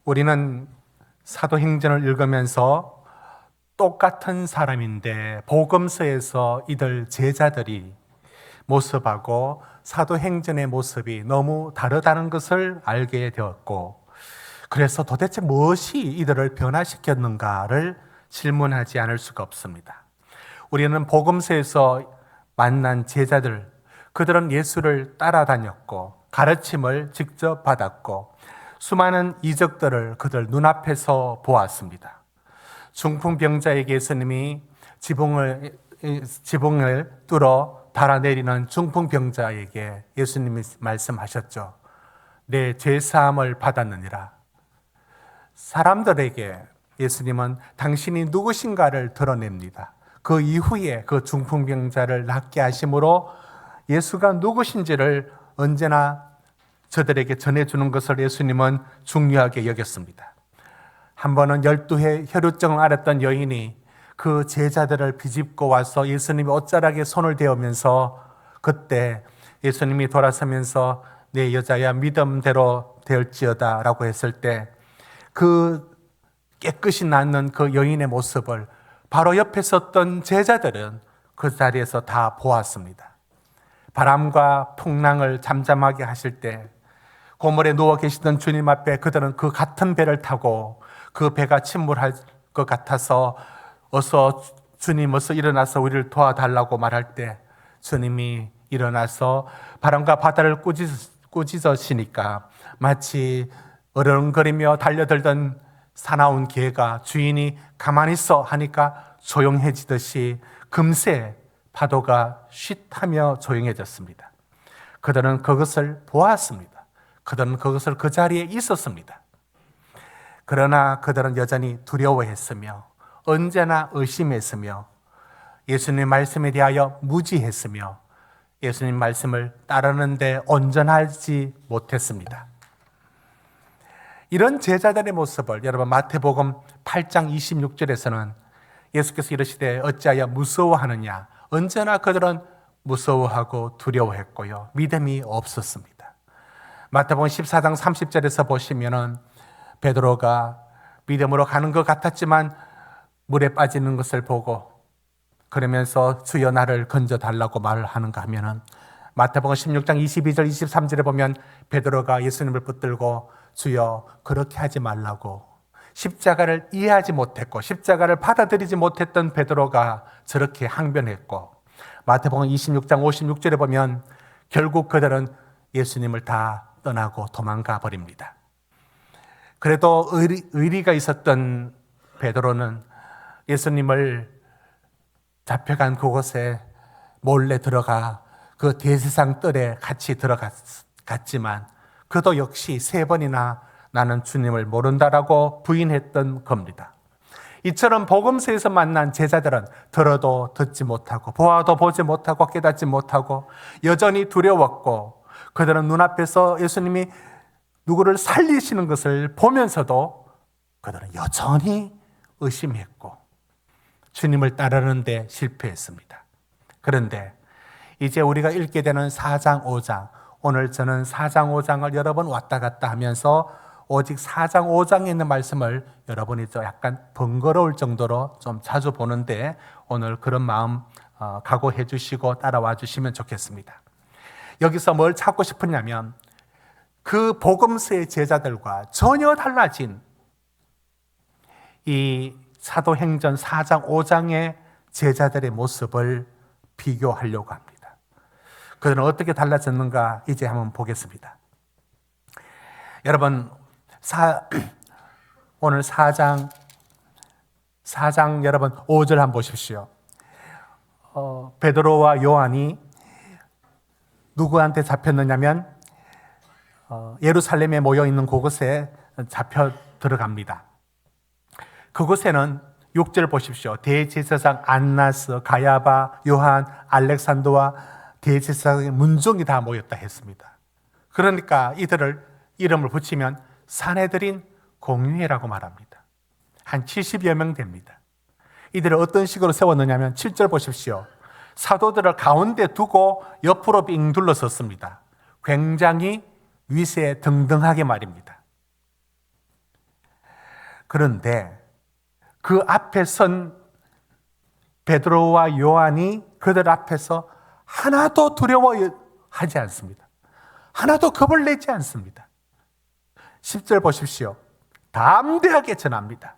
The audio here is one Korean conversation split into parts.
우리는 사도행전을 읽으면서 똑같은 사람인데 복음서에서 이들 제자들이 모습하고 사도행전의 모습이 너무 다르다는 것을 알게 되었고, 그래서 도대체 무엇이 이들을 변화시켰는가를 질문하지 않을 수가 없습니다. 우리는 복음서에서 만난 제자들, 그들은 예수를 따라다녔고 가르침을 직접 받았고 수많은 이적들을 그들 눈앞에서 보았습니다. 중풍병자에게 예수님이 지붕을 뚫어 달아내리는 중풍병자에게 예수님이 말씀하셨죠. 내 죄사함을 받았느니라. 사람들에게 예수님은 당신이 누구신가를 드러냅니다. 그 이후에 그 중풍병자를 낫게 하심으로 예수가 누구신지를 언제나 저들에게 전해주는 것을 예수님은 중요하게 여겼습니다. 한 번은 12해 혈루증을 앓았던 여인이 그 제자들을 비집고 와서 예수님이 옷자락에 손을 대면서 그때 예수님이 돌아서면서 내 여자야 믿음대로 되었지어다 라고 했을 때 그 깨끗이 낫는 그 여인의 모습을 바로 옆에 섰던 제자들은 그 자리에서 다 보았습니다. 바람과 풍랑을 잠잠하게 하실 때 고물에 누워 계시던 주님 앞에 그들은 그 같은 배를 타고 그 배가 침몰할 것 같아서 어서 주님 어서 일어나서 우리를 도와달라고 말할 때 주님이 일어나서 바람과 바다를 꾸짖으시니까 마치 어른거리며 달려들던 사나운 개가 주인이 가만히 있어 하니까 조용해지듯이 금세 파도가 쉿하며 조용해졌습니다. 그들은 그것을 보았습니다. 그들은 그것을 그 자리에 있었습니다. 그러나 그들은 여전히 두려워했으며 언제나 의심했으며 예수님 말씀에 대하여 무지했으며 예수님 말씀을 따르는데 온전하지 못했습니다. 이런 제자들의 모습을 여러분 마태복음 8장 26절에서는 예수께서 이르시되 어찌하여 무서워하느냐. 언제나 그들은 무서워하고 두려워했고요. 믿음이 없었습니다. 마태복음 14장 30절에서 보시면은 베드로가 믿음으로 가는 것 같았지만 물에 빠지는 것을 보고 그러면서 주여 나를 건져달라고 말을 하는가 하면은 마태복음 16장 22절 23절에 보면 베드로가 예수님을 붙들고 주여 그렇게 하지 말라고 십자가를 이해하지 못했고 십자가를 받아들이지 못했던 베드로가 저렇게 항변했고 마태복음 26장 56절에 보면 결국 그들은 예수님을 다 떠나고 도망가 버립니다. 그래도 의리가 있었던 베드로는 예수님을 잡혀간 그곳에 몰래 들어가 그 대제사장 뜰에 같이 들어갔지만 그도 역시 3번이나 나는 주님을 모른다라고 부인했던 겁니다. 이처럼 복음서에서 만난 제자들은 들어도 듣지 못하고 보아도 보지 못하고 깨닫지 못하고 여전히 두려웠고 그들은 눈앞에서 예수님이 누구를 살리시는 것을 보면서도 그들은 여전히 의심했고 주님을 따르는데 실패했습니다. 그런데 이제 우리가 읽게 되는 4장 5장, 오늘 저는 4장 5장을 여러 번 왔다 갔다 하면서 오직 4장 5장에 있는 말씀을 여러분이 약간 번거로울 정도로 좀 자주 보는데 오늘 그런 마음 각오해 주시고 따라와 주시면 좋겠습니다. 여기서 뭘 찾고 싶으냐면 그 복음서의 제자들과 전혀 달라진 이 사도행전 4장 5장의 제자들의 모습을 비교하려고 합니다. 그들은 어떻게 달라졌는가 이제 한번 보겠습니다. 여러분 오늘 4장 여러분 5절 한번 보십시오. 베드로와 요한이 누구한테 잡혔느냐면 예루살렘에 모여있는 그곳에 잡혀 들어갑니다. 그곳에는 6절 보십시오. 대제사장 안나스, 가야바, 요한, 알렉산더와 대제사장의 문종이 다 모였다 했습니다. 그러니까 이들을 이름을 붙이면 산헤드린 공회라고 말합니다. 한 70여 명 됩니다. 이들을 어떤 식으로 세웠느냐면 7절 보십시오. 사도들을 가운데 두고 옆으로 빙 둘러섰습니다. 굉장히 위세 등등하게 말입니다. 그런데 그 앞에 선 베드로와 요한이 그들 앞에서 하나도 두려워하지 않습니다. 하나도 겁을 내지 않습니다. 10절 보십시오. 담대하게 전합니다.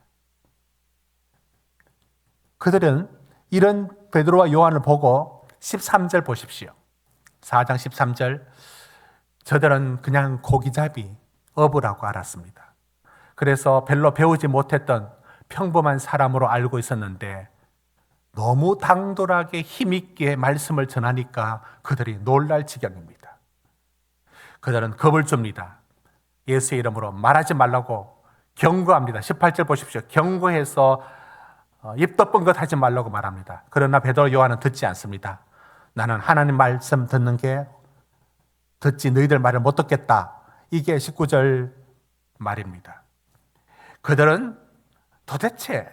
그들은 이런 베드로와 요한을 보고 13절 보십시오. 4장 13절. 저들은 그냥 고기잡이, 어부라고 알았습니다. 그래서 별로 배우지 못했던 평범한 사람으로 알고 있었는데 너무 당돌하게 힘있게 말씀을 전하니까 그들이 놀랄 지경입니다. 그들은 겁을 줍니다. 예수의 이름으로 말하지 말라고 경고합니다. 18절 보십시오. 경고해서 입도 뻥긋하지 말라고 말합니다. 그러나 베드로 요한은 듣지 않습니다. 나는 하나님 말씀 듣지 너희들 말을 못 듣겠다. 이게 19절 말입니다. 그들은 도대체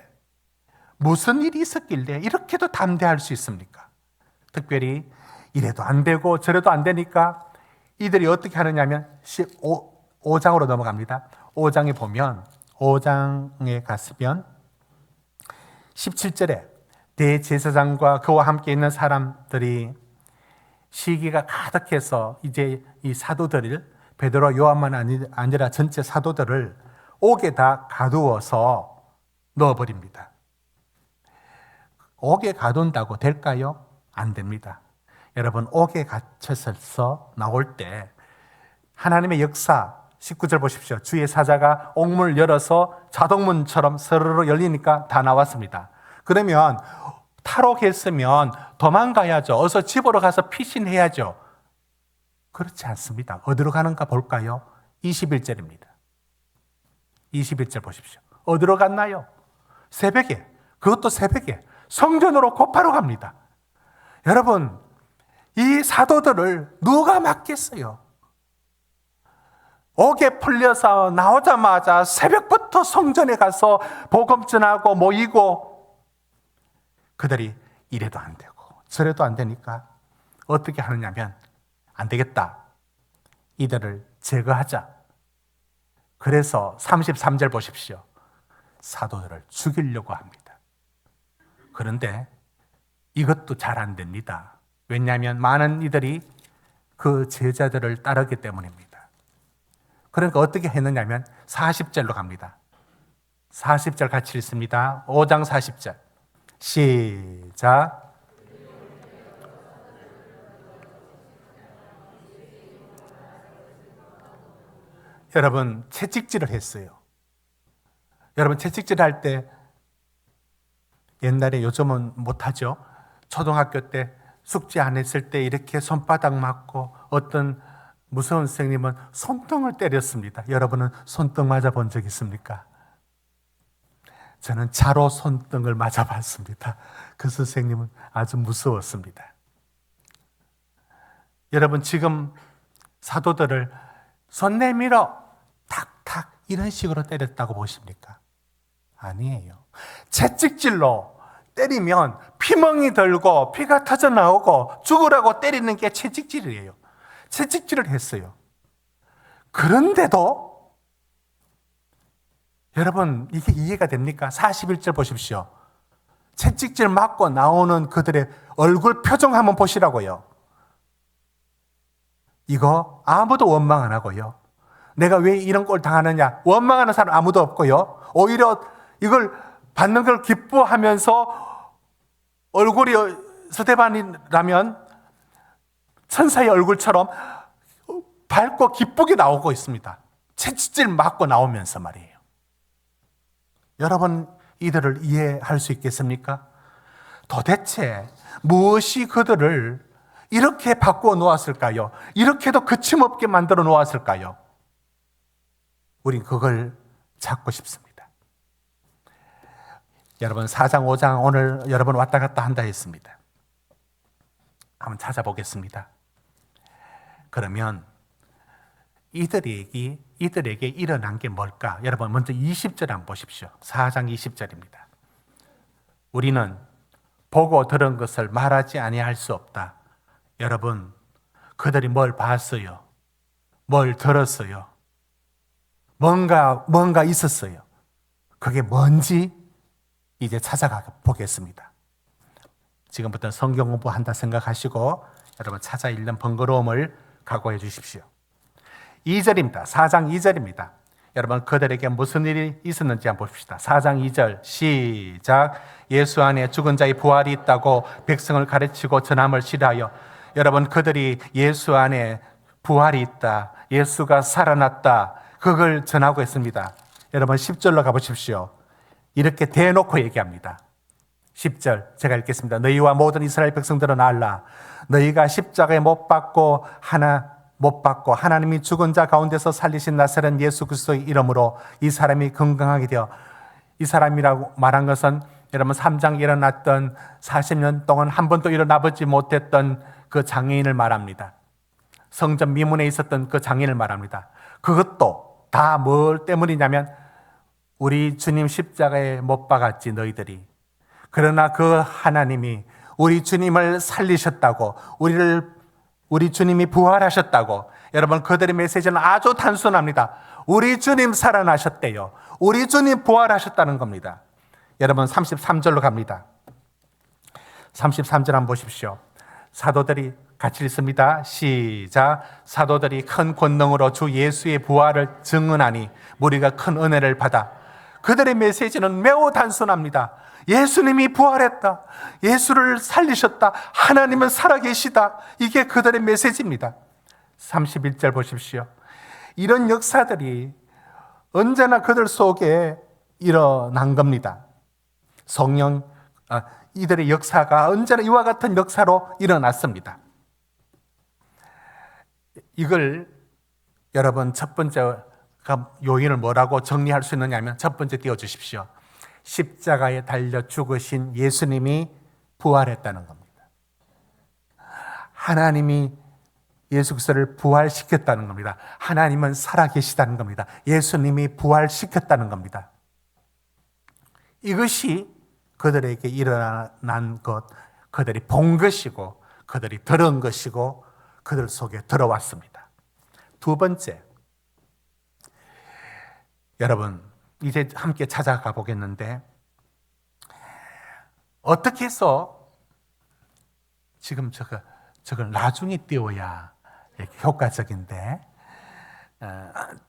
무슨 일이 있었길래 이렇게도 담대할 수 있습니까? 특별히 이래도 안 되고 저래도 안 되니까 이들이 어떻게 하느냐면 5장으로 넘어갑니다. 5장에 보면 5장에 갔으면 17절에 대제사장과 그와 함께 있는 사람들이 시기가 가득해서 이제 이 사도들을 베드로 요한만 아니라 전체 사도들을 옥에다 가두어서 넣어버립니다. 옥에 가둔다고 될까요? 안 됩니다. 여러분, 옥에 갇혀서 나올 때 하나님의 역사 19절 보십시오. 주의 사자가 옥문을 열어서 자동문처럼 서르르 열리니까 다 나왔습니다. 그러면 탈옥했으면 도망가야죠. 어서 집으로 가서 피신해야죠. 그렇지 않습니다. 어디로 가는가 볼까요? 21절입니다. 21절 보십시오. 어디로 갔나요? 새벽에, 그것도 새벽에 성전으로 곧바로 갑니다. 여러분, 이 사도들을 누가 막겠어요? 옥에 풀려서 나오자마자 새벽부터 성전에 가서 복음 전하고 모이고, 그들이 이래도 안 되고 저래도 안 되니까 어떻게 하느냐면 안 되겠다. 이들을 제거하자. 그래서 33절 보십시오. 사도들을 죽이려고 합니다. 그런데 이것도 잘 안 됩니다. 왜냐하면 많은 이들이 그 제자들을 따르기 때문입니다. 그러니까 어떻게 했느냐면 40절로 갑니다. 40절 같이 읽습니다. 5장 40절. 시작. 여러분, 채찍질을 했어요. 여러분, 채찍질 할 때 옛날에, 요즘은 못하죠. 초등학교 때 숙제 안 했을 때 이렇게 손바닥 맞고 어떤 무서운 선생님은 손등을 때렸습니다. 여러분은 손등 맞아본 적 있습니까? 저는 자로 손등을 맞아봤습니다. 그 선생님은 아주 무서웠습니다. 여러분, 지금 사도들을 손 내밀어 탁탁 이런 식으로 때렸다고 보십니까? 아니에요. 채찍질로 때리면 피멍이 들고 피가 터져 나오고 죽으라고 때리는 게 채찍질이에요. 채찍질을 했어요. 그런데도 여러분, 이게 이해가 됩니까? 41절 보십시오. 채찍질 맞고 나오는 그들의 얼굴 표정 한번 보시라고요. 이거 아무도 원망 안 하고요. 내가 왜 이런 꼴 당하느냐 원망하는 사람 아무도 없고요. 오히려 이걸 받는 걸 기뻐하면서 얼굴이 스데반이라면 천사의 얼굴처럼 밝고 기쁘게 나오고 있습니다. 채찍질 맞고 나오면서 말이에요. 여러분, 이들을 이해할 수 있겠습니까? 도대체 무엇이 그들을 이렇게 바꾸어 놓았을까요? 이렇게도 거침없게 만들어 놓았을까요? 우린 그걸 찾고 싶습니다. 여러분, 4장, 5장 오늘 여러분 왔다 갔다 한다 했습니다. 한번 찾아보겠습니다. 그러면 이들에게 일어난 게 뭘까? 여러분, 먼저 20절 한번 보십시오. 4장 20절입니다. 우리는 보고 들은 것을 말하지 아니할 수 없다. 여러분, 그들이 뭘 봤어요? 뭘 들었어요? 뭔가 있었어요. 그게 뭔지 이제 찾아가 보겠습니다. 지금부터 성경 공부한다 생각하시고 여러분 찾아 읽는 번거로움을 각오해 주십시오. 2절입니다. 4장 2절입니다. 여러분 그들에게 무슨 일이 있었는지 한번 봅시다. 4장 2절 시작. 예수 안에 죽은 자의 부활이 있다고 백성을 가르치고 전함을 시라하여. 여러분 그들이 예수 안에 부활이 있다, 예수가 살아났다, 그걸 전하고 있습니다. 여러분 10절로 가보십시오. 이렇게 대놓고 얘기합니다. 10절 제가 읽겠습니다. 너희와 모든 이스라엘 백성들은 알라. 너희가 십자가에 못 박고 하나님이 죽은 자 가운데서 살리신 나사렛 예수 그리스도의 이름으로 이 사람이 건강하게 되어, 이 사람이라고 말한 것은 여러분 3장에 일어났던 40년 동안 한 번도 일어나보지 못했던 그 장애인을 말합니다. 성전 미문에 있었던 그 장애인을 말합니다. 그것도 다 뭘 때문이냐면 우리 주님 십자가에 못 박았지 너희들이. 그러나 그 하나님이 우리 주님을 살리셨다고, 우리 주님이 부활하셨다고. 여러분 그들의 메시지는 아주 단순합니다. 우리 주님 살아나셨대요. 우리 주님 부활하셨다는 겁니다. 여러분 33절로 갑니다. 33절 한번 보십시오. 사도들이 같이 읽습니다. 시작. 사도들이 큰 권능으로 주 예수의 부활을 증언하니 무리가 큰 은혜를 받아. 그들의 메시지는 매우 단순합니다. 예수님이 부활했다, 예수를 살리셨다, 하나님은 살아계시다. 이게 그들의 메시지입니다. 31절 보십시오. 이런 역사들이 언제나 그들 속에 일어난 겁니다. 이들의 역사가 언제나 이와 같은 역사로 일어났습니다. 이걸 여러분 첫 번째 요인을 뭐라고 정리할 수 있느냐 하면 첫 번째 띄워주십시오. 십자가에 달려 죽으신 예수님이 부활했다는 겁니다. 하나님이 예수 그리스도를 부활시켰다는 겁니다. 하나님은 살아계시다는 겁니다. 예수님이 부활시켰다는 겁니다. 이것이 그들에게 일어난 것, 그들이 본 것이고 그들이 들은 것이고 그들 속에 들어왔습니다. 두 번째, 여러분 이제 함께 찾아가 보겠는데, 어떻게 해서 지금 저걸 나중에 띄워야 효과적인데,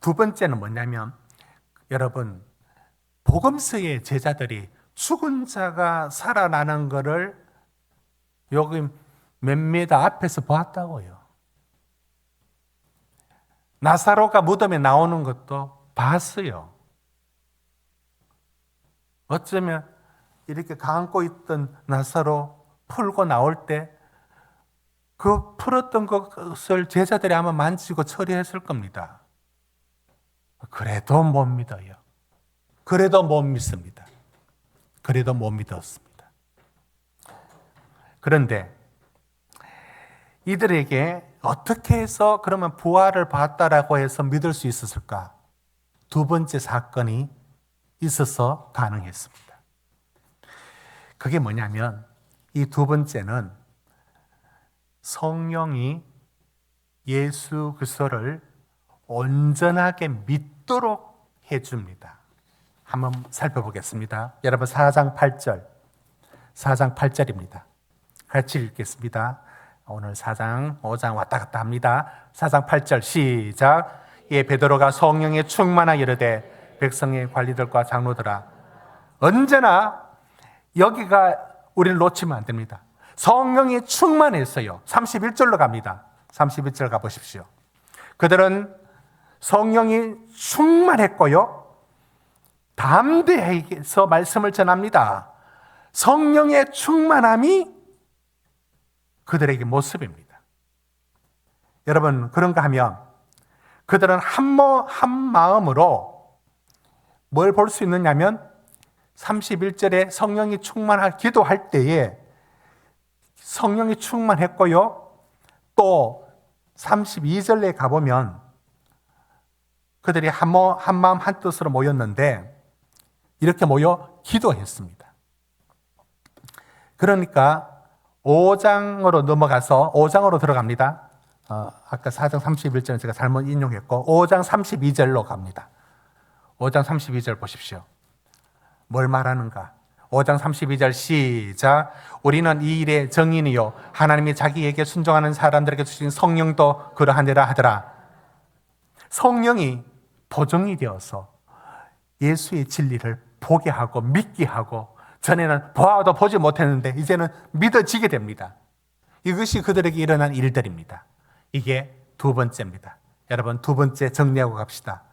두 번째는 뭐냐면 여러분 복음서의 제자들이 죽은 자가 살아나는 것을 여기 몇 미터 앞에서 보았다고요. 나사로가 무덤에 나오는 것도 봤어요. 어쩌면 이렇게 감고 있던 나사로 풀고 나올 때 그 풀었던 것을 제자들이 아마 만지고 처리했을 겁니다. 그래도 못 믿어요. 그래도 못 믿습니다. 그래도 못 믿었습니다. 그런데 이들에게 어떻게 해서 그러면 부활을 봤다라고 해서 믿을 수 있었을까? 두 번째 사건이 있어서 가능했습니다. 그게 뭐냐면 이 두 번째는 성령이 예수 그리스도를 온전하게 믿도록 해줍니다. 한번 살펴보겠습니다. 여러분 4장 8절입니다. 같이 읽겠습니다. 오늘 4장, 5장 왔다 갔다 합니다. 4장 8절 시작. 예, 베드로가 성령에 충만하여 이르되 백성의 관리들과 장로들아. 언제나 여기가 우리를 놓치면 안 됩니다. 성령이 충만했어요. 31절로 갑니다. 31절 가보십시오. 그들은 성령이 충만했고요, 담대해서 말씀을 전합니다. 성령의 충만함이 그들에게 모습입니다. 여러분 그런가 하면 그들은 한 마음으로 뭘 볼 수 있느냐면 31절에 성령이 충만할 기도할 때에 성령이 충만했고요, 또 32절에 가보면 그들이 한 마음 한 뜻으로 모였는데 이렇게 모여 기도했습니다. 그러니까 5장으로 넘어가서 5장으로 들어갑니다. 아까 4장 31절은 제가 잘못 인용했고 5장 32절로 갑니다. 5장 32절 보십시오. 뭘 말하는가? 5장 32절 시작. 우리는 이 일의 정인이요 하나님이 자기에게 순종하는 사람들에게 주신 성령도 그러하니라 하더라. 성령이 보정이 되어서 예수의 진리를 보게 하고 믿게 하고, 전에는 보아도 보지 못했는데 이제는 믿어지게 됩니다. 이것이 그들에게 일어난 일들입니다. 이게 두 번째입니다. 여러분, 두 번째 정리하고 갑시다.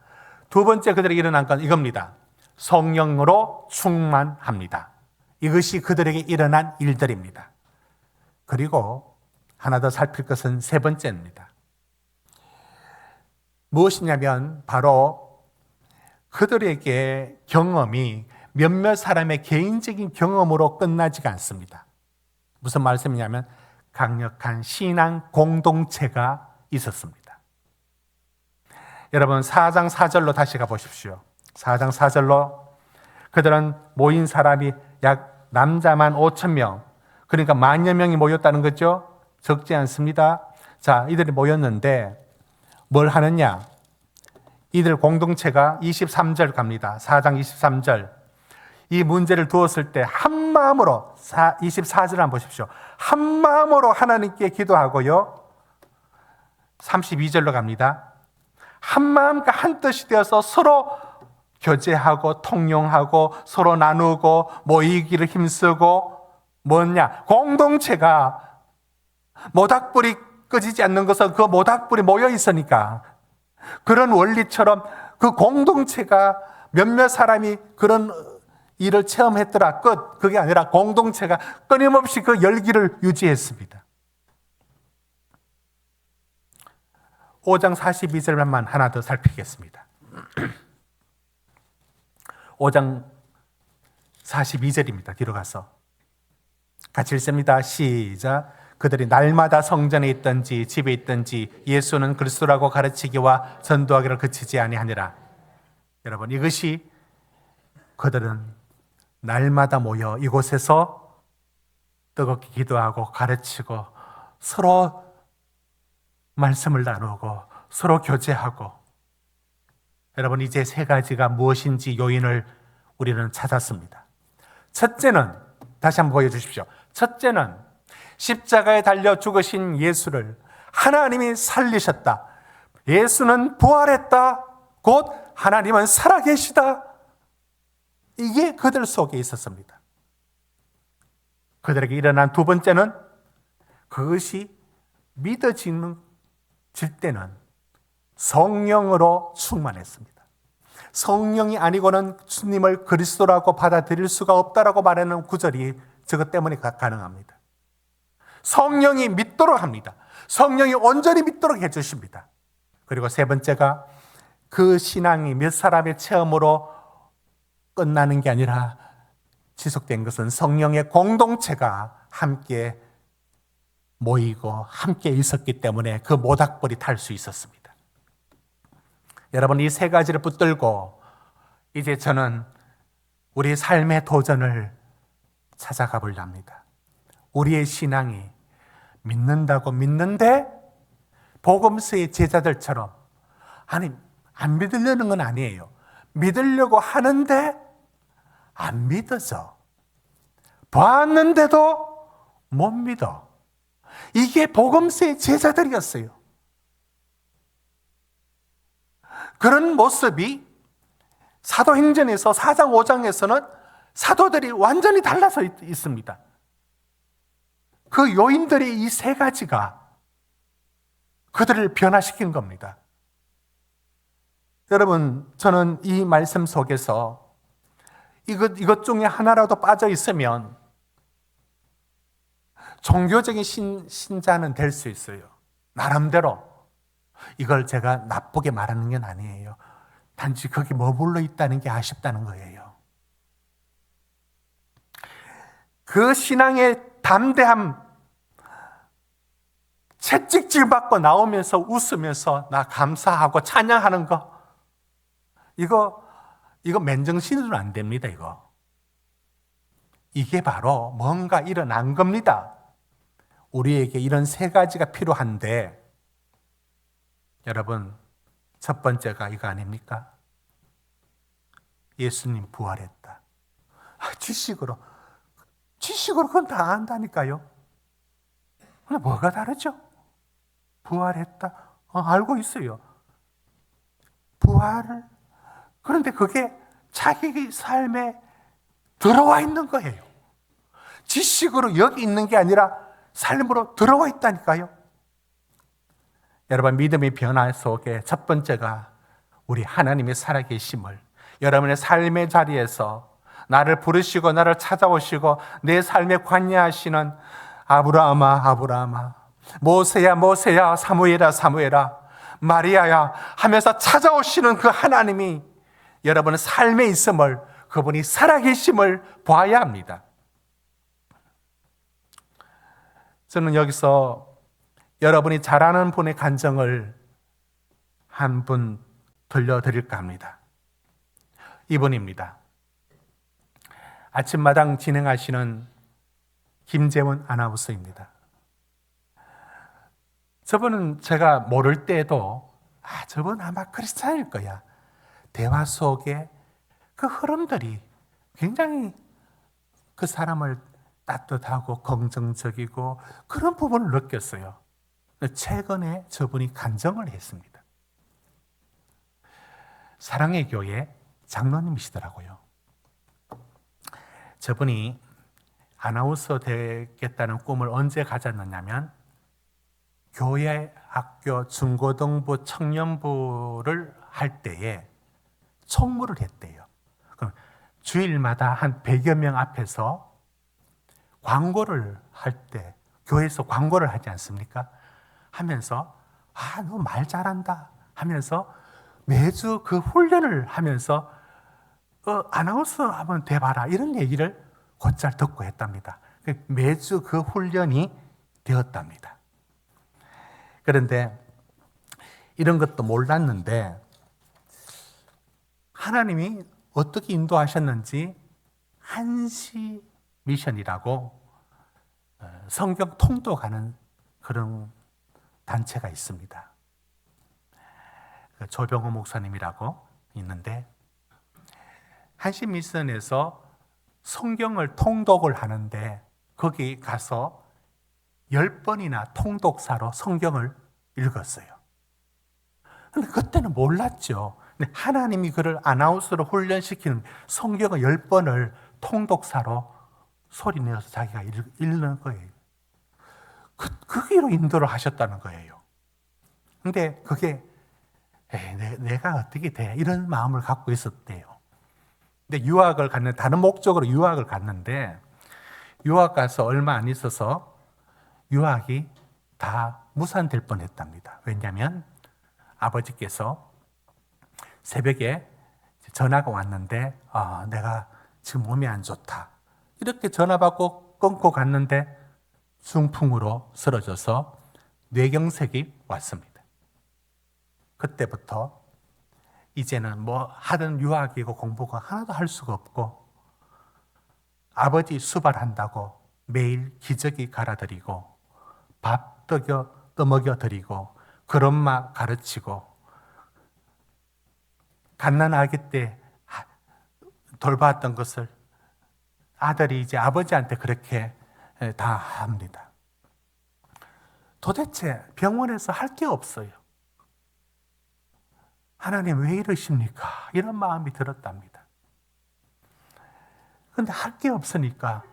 두 번째 그들에게 일어난 건 이겁니다. 성령으로 충만합니다. 이것이 그들에게 일어난 일들입니다. 그리고 하나 더 살필 것은 세 번째입니다. 무엇이냐면 바로 그들에게 경험이 몇몇 사람의 개인적인 경험으로 끝나지가 않습니다. 무슨 말씀이냐면 강력한 신앙 공동체가 있었습니다. 여러분 4장 4절로 다시 가보십시오. 4장 4절로 그들은 모인 사람이 약 남자만 5,000명, 그러니까 만여 명이 모였다는 거죠. 적지 않습니다. 자, 이들이 모였는데 뭘 하느냐? 이들 공동체가 23절 갑니다. 4장 23절. 이 문제를 두었을 때 한마음으로, 24절 한번 보십시오. 한마음으로 하나님께 기도하고요. 32절로 갑니다. 한마음과 한뜻이 되어서 서로 교제하고 통용하고 서로 나누고 모이기를 힘쓰고, 뭐냐? 공동체가 모닥불이 꺼지지 않는 것은 그 모닥불이 모여 있으니까, 그런 원리처럼 그 공동체가 몇몇 사람이 그런 일을 체험했더라 끝. 그게 아니라 공동체가 끊임없이 그 열기를 유지했습니다. 5장 42절만 하나 더 살피겠습니다. 5장 42절입니다. 뒤로 가서 같이 읽습니다. 시작. 그들이 날마다 성전에 있든지 집에 있든지 예수는 그리스도라고 가르치기와 전도하기를 그치지 아니하니라. 여러분, 이것이 그들은 날마다 모여 이곳에서 뜨겁게 기도하고 가르치고 서로 말씀을 나누고 서로 교제하고, 여러분 이제 세 가지가 무엇인지 요인을 우리는 찾았습니다. 첫째는, 다시 한번 보여주십시오. 첫째는 십자가에 달려 죽으신 예수를 하나님이 살리셨다. 예수는 부활했다. 곧 하나님은 살아계시다. 이게 그들 속에 있었습니다. 그들에게 일어난 두 번째는 그것이 믿어질 때는 성령으로 충만했습니다. 성령이 아니고는 주님을 그리스도라고 받아들일 수가 없다라고 말하는 구절이 저것 때문에 가능합니다. 성령이 믿도록 합니다. 성령이 온전히 믿도록 해주십니다. 그리고 세 번째가 그 신앙이 몇 사람의 체험으로 끝나는 게 아니라 지속된 것은 성령의 공동체가 함께 모이고 함께 있었기 때문에 그 모닥불이 탈 수 있었습니다. 여러분, 이 세 가지를 붙들고 이제 저는 우리 삶의 도전을 찾아가 보려 합니다. 우리의 신앙이 믿는다고 믿는데 복음서의 제자들처럼, 아니 안 믿으려는 건 아니에요. 믿으려고 하는데 안 믿어져. 봤는데도 못 믿어. 이게 복음서의 제자들이었어요. 그런 모습이 사도행전에서 4장 5장에서는 사도들이 완전히 달라서 있습니다. 그 요인들이 이 세 가지가 그들을 변화시킨 겁니다. 여러분, 저는 이 말씀 속에서 이것 중에 하나라도 빠져 있으면 종교적인 신자는 될 수 있어요. 나름대로. 이걸 제가 나쁘게 말하는 건 아니에요. 단지 거기 머물러 있다는 게 아쉽다는 거예요. 그 신앙의 담대함, 채찍질 받고 나오면서 웃으면서 나 감사하고 찬양하는 거, 이거 맨정신으로는 안 됩니다. 이게 바로 뭔가 일어난 겁니다. 우리에게 이런 세 가지가 필요한데, 여러분, 첫 번째가 이거 아닙니까? 예수님 부활했다. 지식으로 그건 다 안다니까요. 근데 뭐가 다르죠? 부활했다. 알고 있어요. 부활을. 그런데 그게 자기 삶에 들어와 있는 거예요. 지식으로 여기 있는 게 아니라 삶으로 들어와 있다니까요. 여러분, 믿음의 변화 속에 첫 번째가 우리 하나님의 살아계심을, 여러분의 삶의 자리에서 나를 부르시고 나를 찾아오시고 내 삶에 관여하시는 아브라함아 모세야 사무엘아 마리아야 하면서 찾아오시는 그 하나님이 여러분의 삶에 있음을, 그분이 살아계심을 봐야 합니다. 저는 여기서 여러분이 잘 아는 분의 간증을 한 분 들려드릴까 합니다. 이분입니다. 아침마당 진행하시는 김재원 아나운서입니다. 저분은 제가 모를 때에도 저분 아마 크리스찬일 거야. 대화 속에 그 흐름들이 굉장히 그 사람을 따뜻하고 긍정적이고 그런 부분을 느꼈어요. 최근에 저분이 간증을 했습니다. 사랑의 교회 장로님이시더라고요. 저분이 아나운서 되겠다는 꿈을 언제 가졌느냐면 교회, 학교, 중고등부, 청년부를 할 때에 총무를 했대요. 그럼 주일마다 한 100여 명 앞에서 광고를 할 때, 교회에서 광고를 하지 않습니까? 하면서 너 말 잘한다 하면서 매주 그 훈련을 하면서 아나운서 한번 돼봐라 이런 얘기를 곧잘 듣고 했답니다. 매주 그 훈련이 되었답니다. 그런데 이런 것도 몰랐는데 하나님이 어떻게 인도하셨는지 한시 미션이라고 성경 통독하는 그런 단체가 있습니다. 조병호 목사님이라고 있는데 한시 미션에서 성경을 통독을 하는데 거기 가서 10번이나 통독사로 성경을 읽었어요. 근데 그때는 몰랐죠. 근데 하나님이 그를 아나운서로 훈련시키는 성경을 10번을 통독사로 소리내어서 자기가 읽는 거예요. 그 길로 인도를 하셨다는 거예요. 근데 그게 내가 어떻게 돼? 이런 마음을 갖고 있었대요. 근데 유학을 갔는데 다른 목적으로 유학을 갔는데 유학 가서 얼마 안 있어서 유학이 다 무산될 뻔했답니다. 왜냐하면 아버지께서 새벽에 전화가 왔는데 내가 지금 몸이 안 좋다. 이렇게 전화 받고 끊고 갔는데 중풍으로 쓰러져서 뇌경색이 왔습니다. 그때부터 이제는 뭐 하던 유학이고 공부가 하나도 할 수가 없고 아버지 수발한다고 매일 기저귀 갈아드리고 밥 떠먹여 드리고 그런마 가르치고 갓난아기 때 돌봤던 것을 아들이 이제 아버지한테 그렇게 다 합니다. 도대체 병원에서 할 게 없어요. 하나님 왜 이러십니까? 이런 마음이 들었답니다. 그런데 할 게 없으니까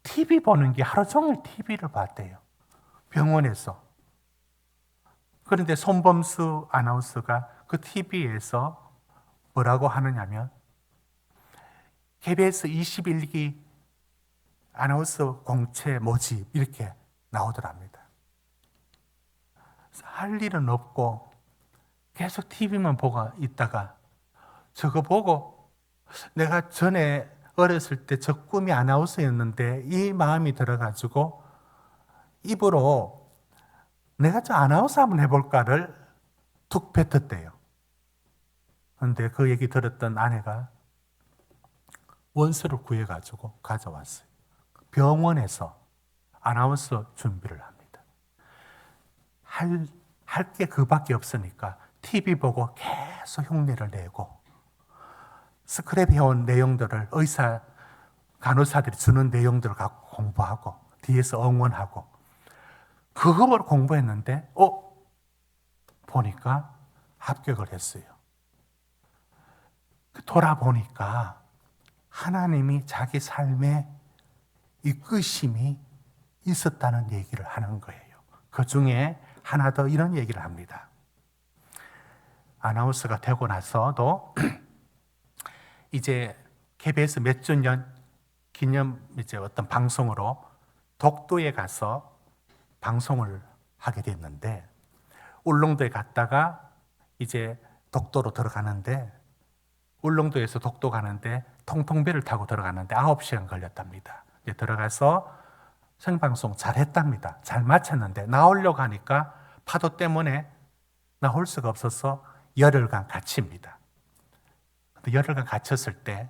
TV 보는 게 하루 종일 TV를 봤대요. 병원에서. 그런데 손범수 아나운서가 그 TV에서 뭐라고 하느냐면 KBS 21기 아나운서 공채 모집 이렇게 나오더랍니다. 할 일은 없고 계속 TV만 보고 있다가 저거 보고 내가 전에 어렸을 때 저 꿈이 아나운서였는데 이 마음이 들어가지고 입으로 내가 저 아나운서 한번 해볼까를 툭 뱉었대요. 그런데 그 얘기 들었던 아내가 원서를 구해가지고 가져왔어요. 병원에서 아나운서 준비를 합니다. 할 게 그밖에 없으니까 TV 보고 계속 흉내를 내고 스크랩 해온 내용들을 의사 간호사들이 주는 내용들을 갖고 공부하고 뒤에서 응원하고 그거를 공부했는데 보니까 합격을 했어요. 돌아보니까 하나님이 자기 삶에 이끄심이 있었다는 얘기를 하는 거예요. 그 중에 하나 더 이런 얘기를 합니다. 아나운서가 되고 나서도 이제 KBS 몇 주년 기념 이제 어떤 방송으로 독도에 가서 방송을 하게 됐는데 울릉도에 갔다가 이제 독도로 들어가는데 울릉도에서 독도 가는데 통통배를 타고 들어가는데 9시간 걸렸답니다. 이제 들어가서 생방송 잘 했답니다. 잘 마쳤는데 나오려고 하니까 파도 때문에 나올 수가 없어서 열흘간 갇힙니다. 열흘간 갇혔을 때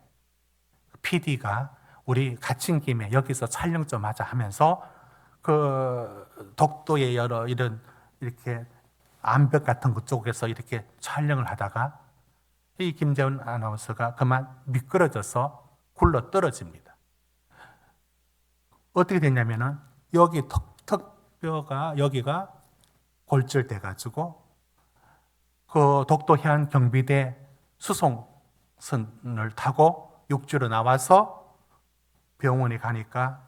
PD가 우리 갇힌 김에 여기서 촬영 좀 하자 하면서 그 독도의 여러 이런 이렇게 암벽 같은 것 쪽에서 이렇게 촬영을 하다가 이 김재훈 아나운서가 그만 미끄러져서 굴러 떨어집니다. 어떻게 됐냐면은 여기 턱뼈가 여기가 골절돼 가지고 그 독도 해안 경비대 수송선을 타고 육지로 나와서 병원에 가니까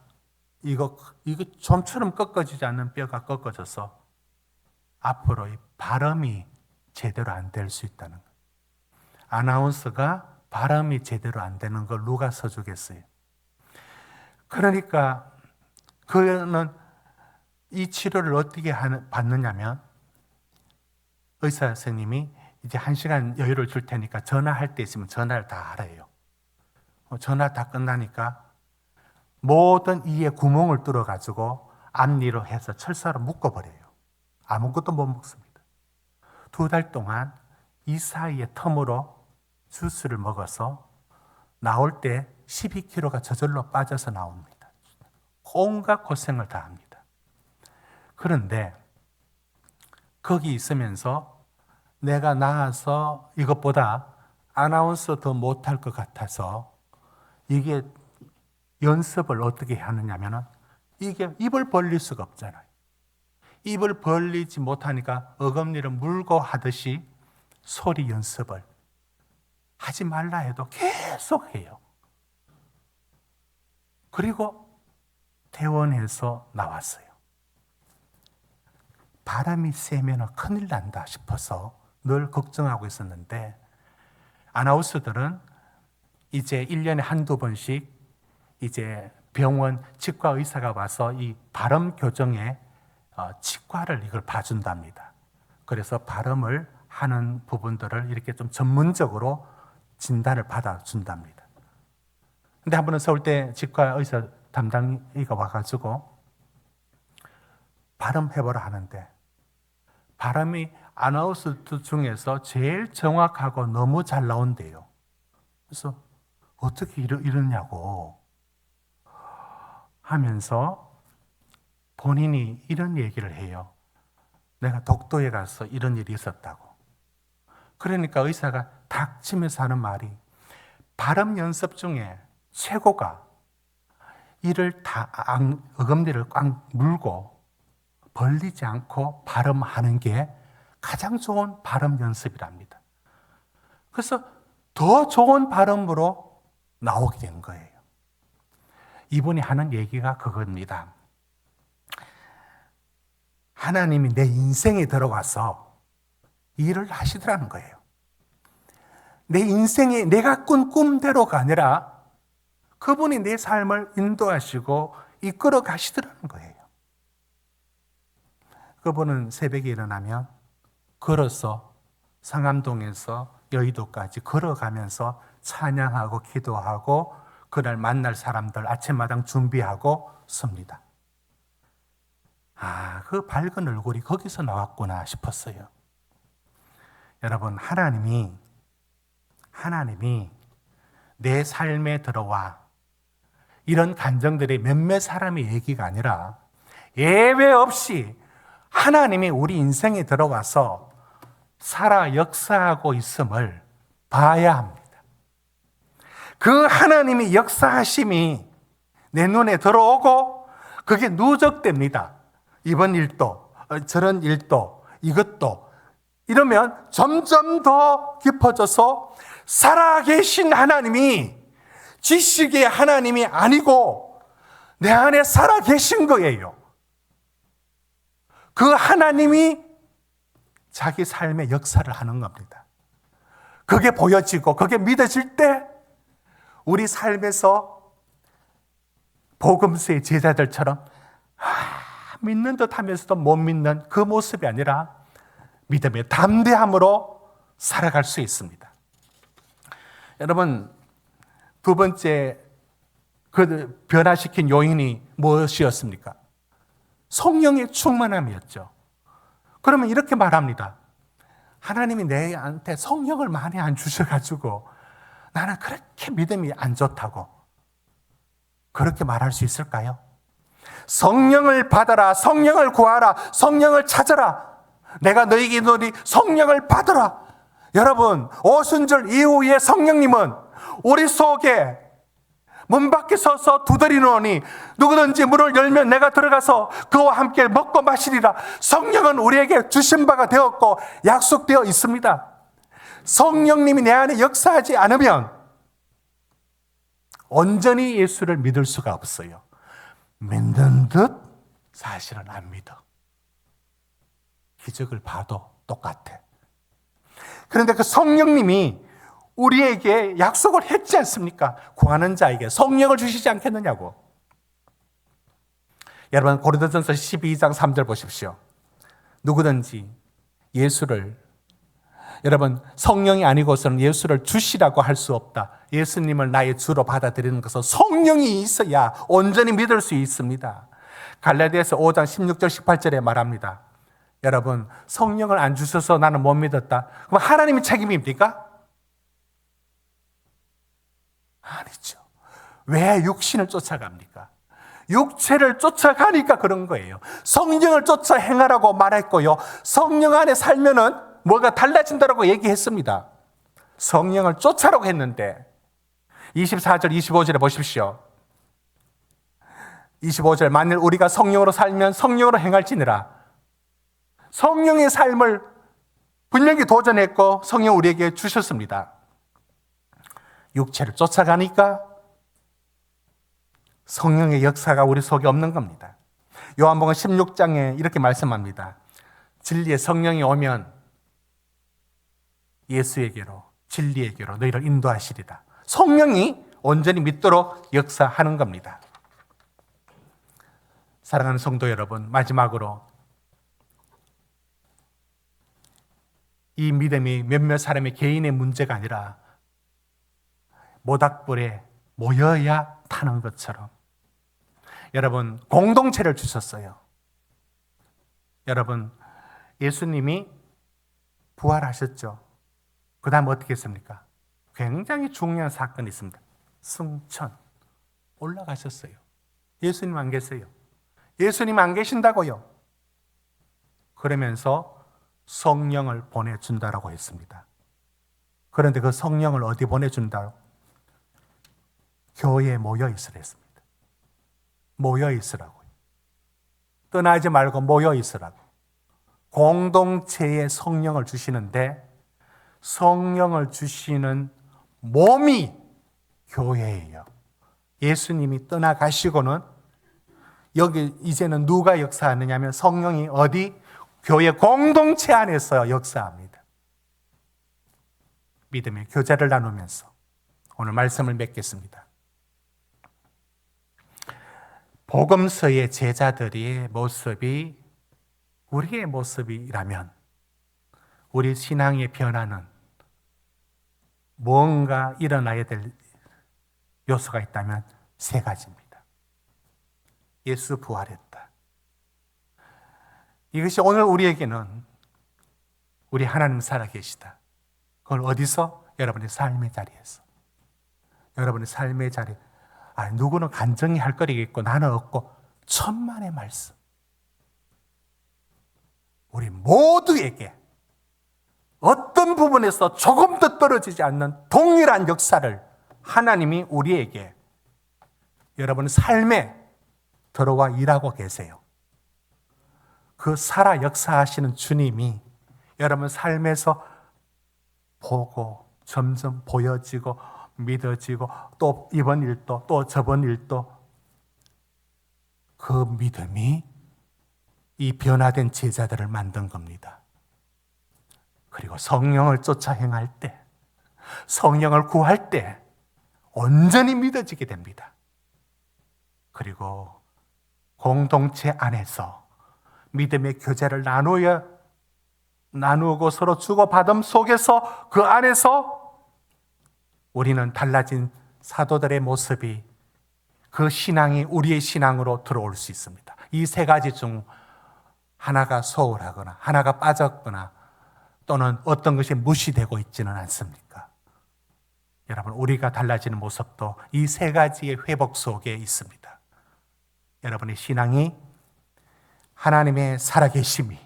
이거 좀처럼 꺾어지지 않는 뼈가 꺾어져서 앞으로 이 발음이 제대로 안 될 수 있다는 거예요. 아나운서가 발음이 제대로 안 되는 걸 누가 써주겠어요? 그러니까 그는 이 치료를 어떻게 받느냐면 의사 선생님이 이제 1시간 여유를 줄 테니까 전화할 때 있으면 전화를 다 하래요. 전화 다 끝나니까 모든 이에 구멍을 뚫어가지고 앞니로 해서 철사로 묶어버려요. 아무것도 못 먹습니다. 2달 동안 이 사이에 텀으로 주스를 먹어서 나올 때 12kg가 저절로 빠져서 나옵니다. 온갖 고생을 다 합니다. 그런데 거기 있으면서 내가 나아서 이것보다 아나운서 더 못할 것 같아서 이게 연습을 어떻게 하느냐면은 이게 입을 벌릴 수가 없잖아요. 입을 벌리지 못하니까 어금니를 물고 하듯이 소리 연습을 하지 말라 해도 계속 해요. 그리고 퇴원해서 나왔어요. 바람이 세면 큰일 난다 싶어서 늘 걱정하고 있었는데 아나운서들은 이제 1년에 한두 번씩 이제 병원 치과 의사가 와서 이 발음 교정에 치과를 이걸 봐준답니다. 그래서 발음을 하는 부분들을 이렇게 좀 전문적으로 진단을 받아준답니다. 근데 한 번은 서울대 치과 의사 담당의가 와가지고 발음해보라 하는데 발음이 아나운서 중에서 제일 정확하고 너무 잘 나온대요. 그래서 어떻게 이러냐고 하면서 본인이 이런 얘기를 해요. 내가 독도에 가서 이런 일이 있었다고. 그러니까 의사가 닥치면서 하는 말이 발음 연습 중에 최고가 이를 다 어금니를 꽉 물고 벌리지 않고 발음하는 게 가장 좋은 발음 연습이랍니다. 그래서 더 좋은 발음으로 나오게 된 거예요. 이분이 하는 얘기가 그겁니다. 하나님이 내 인생에 들어와서 일을 하시더라는 거예요. 내 인생이 내가 꾼 꿈대로가 아니라 그분이 내 삶을 인도하시고 이끌어 가시더라는 거예요. 그분은 새벽에 일어나면 걸어서 상암동에서 여의도까지 걸어가면서 찬양하고 기도하고 그날 만날 사람들 아침마당 준비하고 섭니다. 그 밝은 얼굴이 거기서 나왔구나 싶었어요. 여러분, 하나님이 내 삶에 들어와 이런 감정들이 몇몇 사람의 얘기가 아니라 예외 없이 하나님이 우리 인생에 들어와서 살아 역사하고 있음을 봐야 합니다. 그 하나님의 역사하심이 내 눈에 들어오고 그게 누적됩니다. 이번 일도 저런 일도 이것도 이러면 점점 더 깊어져서 살아계신 하나님이 지식의 하나님이 아니고 내 안에 살아계신 거예요. 그 하나님이 자기 삶의 역사를 하는 겁니다. 그게 보여지고 그게 믿어질 때 우리 삶에서 복음서의 제자들처럼 믿는 듯 하면서도 못 믿는 그 모습이 아니라 믿음의 담대함으로 살아갈 수 있습니다. 여러분, 두 번째 그 변화시킨 요인이 무엇이었습니까? 성령의 충만함이었죠. 그러면 이렇게 말합니다. 하나님이 내한테 성령을 많이 안 주셔가지고 나는 그렇게 믿음이 안 좋다고 그렇게 말할 수 있을까요? 성령을 받아라, 성령을 구하라, 성령을 찾아라. 내가 너에게 이르노니 성령을 받아라. 여러분, 오순절 이후에 성령님은 우리 속에 문 밖에 서서 두드리노니 누구든지 문을 열면 내가 들어가서 그와 함께 먹고 마시리라. 성령은 우리에게 주신 바가 되었고 약속되어 있습니다. 성령님이 내 안에 역사하지 않으면 온전히 예수를 믿을 수가 없어요. 믿는 듯 사실은 안 믿어. 기적을 봐도 똑같아. 그런데 그 성령님이 우리에게 약속을 했지 않습니까? 구하는 자에게 성령을 주시지 않겠느냐고. 여러분, 고린도전서 12장 3절 보십시오. 누구든지 예수를, 여러분, 성령이 아니고서는 예수를 주시라고 할 수 없다. 예수님을 나의 주로 받아들이는 것은 성령이 있어야 온전히 믿을 수 있습니다. 갈라디아서 5장 16절 18절에 말합니다. 여러분, 성령을 안 주셔서 나는 못 믿었다. 그럼 하나님의 책임입니까? 아니죠. 왜 육신을 쫓아갑니까? 육체를 쫓아가니까 그런 거예요. 성령을 쫓아 행하라고 말했고요. 성령 안에 살면은 뭐가 달라진다고 얘기했습니다. 성령을 쫓아라고 했는데 24절 25절에 보십시오. 25절 만일 우리가 성령으로 살면 성령으로 행할지니라. 성령의 삶을 분명히 도전했고 성령 우리에게 주셨습니다. 육체를 쫓아가니까 성령의 역사가 우리 속에 없는 겁니다. 요한복음 16장에 이렇게 말씀합니다. 진리의 성령이 오면 예수에게로 진리에게로 너희를 인도하시리라. 성령이 온전히 믿도록 역사하는 겁니다. 사랑하는 성도 여러분, 마지막으로 이 믿음이 몇몇 사람의 개인의 문제가 아니라 모닥불에 모여야 타는 것처럼 여러분 공동체를 주셨어요. 여러분 예수님이 부활하셨죠. 그 다음 어떻게 했습니까? 굉장히 중요한 사건이 있습니다. 승천 올라가셨어요. 예수님 안 계세요. 예수님 안 계신다고요. 그러면서 성령을 보내준다라고 했습니다. 그런데 그 성령을 어디 보내준다고? 교회에 모여 있으라 했습니다. 모여 있으라고요. 떠나지 말고 모여 있으라고. 공동체에 성령을 주시는데 성령을 주시는 몸이 교회예요. 예수님이 떠나가시고는 여기 이제는 누가 역사하느냐면 성령이 어디? 교회 공동체 안에서 역사합니다. 믿음의 교제를 나누면서 오늘 말씀을 맺겠습니다. 복음서의 제자들의 모습이 우리의 모습이라면 우리 신앙의 변화는 뭔가 일어나야 될 요소가 있다면 세 가지입니다. 예수 부활했다. 이것이 오늘 우리에게는 우리 하나님 살아계시다. 그걸 어디서? 여러분의 삶의 자리에서. 여러분의 삶의 자리. 누구는 간증이 할 거리가 있고 나는 없고 천만의 말씀. 우리 모두에게 어떤 부분에서 조금도 떨어지지 않는 동일한 역사를 하나님이 우리에게 여러분 삶에 들어와 일하고 계세요. 그 살아 역사하시는 주님이 여러분 삶에서 보고 점점 보여지고 믿어지고 또 이번 일도 또 저번 일도 그 믿음이 이 변화된 제자들을 만든 겁니다. 그리고 성령을 쫓아 행할 때, 성령을 구할 때 온전히 믿어지게 됩니다. 그리고 공동체 안에서 믿음의 교제를 나누고 서로 주고받음 속에서 그 안에서 우리는 달라진 사도들의 모습이 그 신앙이 우리의 신앙으로 들어올 수 있습니다. 이 세 가지 중 하나가 소홀하거나 하나가 빠졌거나 또는 어떤 것이 무시되고 있지는 않습니까? 여러분, 우리가 달라지는 모습도 이 세 가지의 회복 속에 있습니다. 여러분의 신앙이 하나님의 살아계심이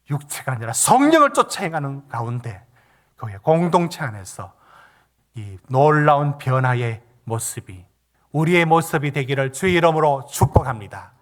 육체가 아니라 성령을 쫓아 행하는 가운데 그의 공동체 안에서 이 놀라운 변화의 모습이 우리의 모습이 되기를 주의 이름으로 축복합니다.